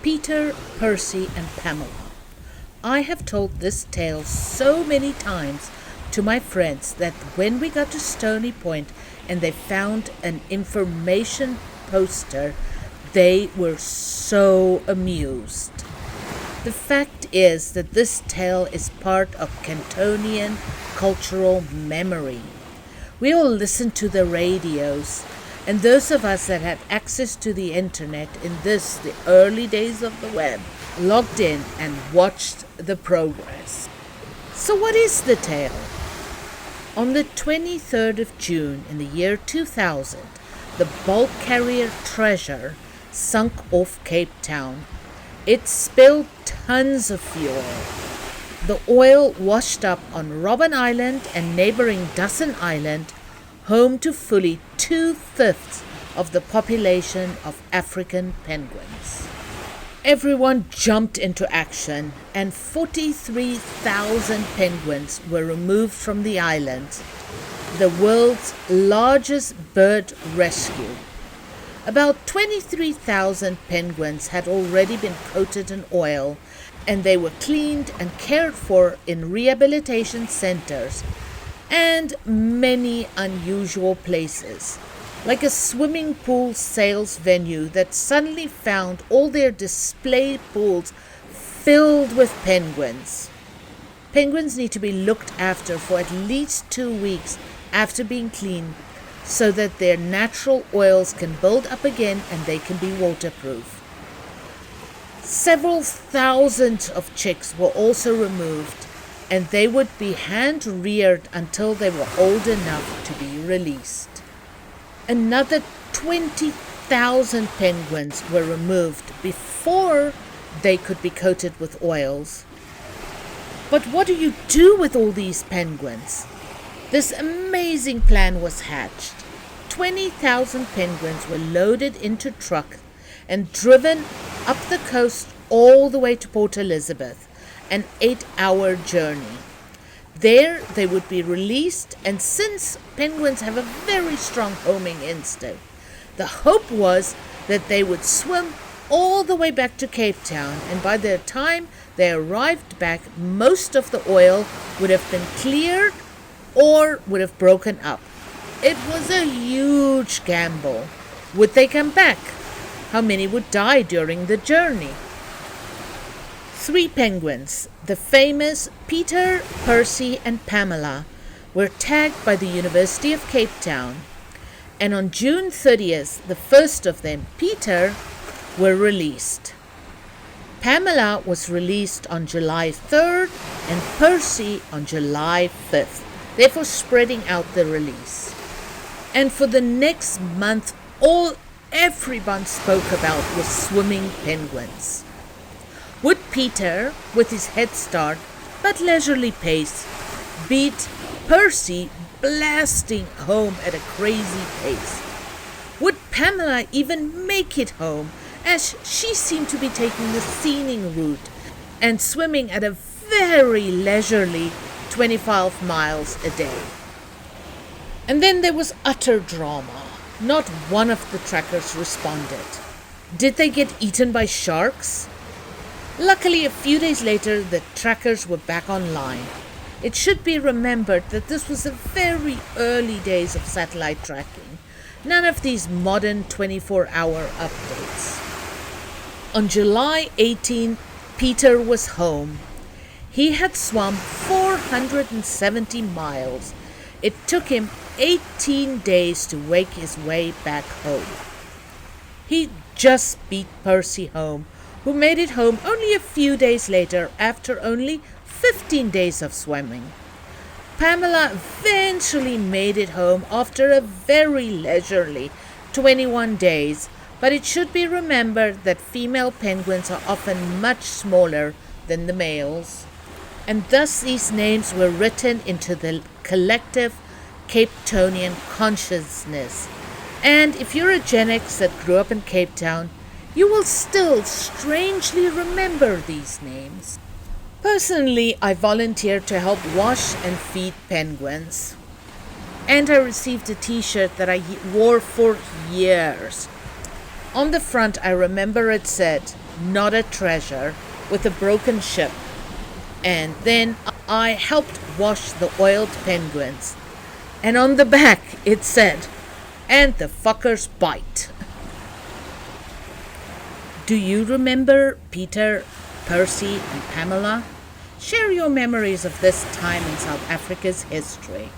Peter, Percy, and Pamela. I have told this tale so many times to my friends that when we got to Stony Point and they found an information poster, they were so amused. The fact is that this tale is part of Cantonian cultural memory. We all listened to the radios, and those of us that had access to the internet in the early days of the web, logged in and watched the progress. So what is the tale? On the 23rd of June in the year 2000, the bulk carrier Treasure sunk off Cape Town. It spilled tons of fuel. The oil washed up on Robben Island and neighboring Dawson Island, home to fully 2/5 of the population of African penguins. Everyone jumped into action, and 43,000 penguins were removed from the island, the world's largest bird rescue. About 23,000 penguins had already been coated in oil, and they were cleaned and cared for in rehabilitation centers and many unusual places, like a swimming pool sales venue that suddenly found all their display pools filled with penguins. Penguins need to be looked after for at least 2 weeks after being cleaned so that their natural oils can build up again and they can be waterproof. Several thousand of chicks were also removed, and they would be hand-reared until they were old enough to be released. Another 20,000 penguins were removed before they could be coated with oils. But what do you do with all these penguins? This amazing plan was hatched. 20,000 penguins were loaded into trucks and driven up the coast all the way to Port Elizabeth, an 8-hour journey. There they would be released, and since penguins have a very strong homing instinct, the hope was that they would swim all the way back to Cape Town, and by the time they arrived back, most of the oil would have been cleared or would have broken up. It was a huge gamble. Would they come back? How many would die during the journey? 3 penguins, the famous Peter, Percy, and Pamela, were tagged by the University of Cape Town, and on June 30th, the first of them, Peter, were released. Pamela was released on July 3rd and Percy on July 5th, therefore spreading out the release. And for the next month, all everyone spoke about was swimming penguins. Would Peter, with his head start but leisurely pace, beat Percy blasting home at a crazy pace? Would Pamela even make it home, as she seemed to be taking the scenic route and swimming at a very leisurely 25 miles a day? And then there was utter drama. Not one of the trackers responded. Did they get eaten by sharks? Luckily, a few days later, the trackers were back online. It should be remembered that this was the very early days of satellite tracking. None of these modern 24-hour updates. On July 18, Peter was home. He had swum 470 miles. It took him 18 days to wake his way back home. He just beat Percy home, who made it home only a few days later after only 15 days of swimming. Pamela eventually made it home after a very leisurely 21 days, but it should be remembered that female penguins are often much smaller than the males, and thus these names were written into the collective Cape Townian consciousness. And if you're a Gen X that grew up in Cape Town, you will still strangely remember these names. Personally, I volunteered to help wash and feed penguins. And I received a t-shirt that I wore for years. On the front, I remember it said, not a treasure, with a broken ship. And then I helped wash the oiled penguins. And on the back it said, "And the fuckers bite." Do you remember Peter, Percy, and Pamela? Share your memories of this time in South Africa's history.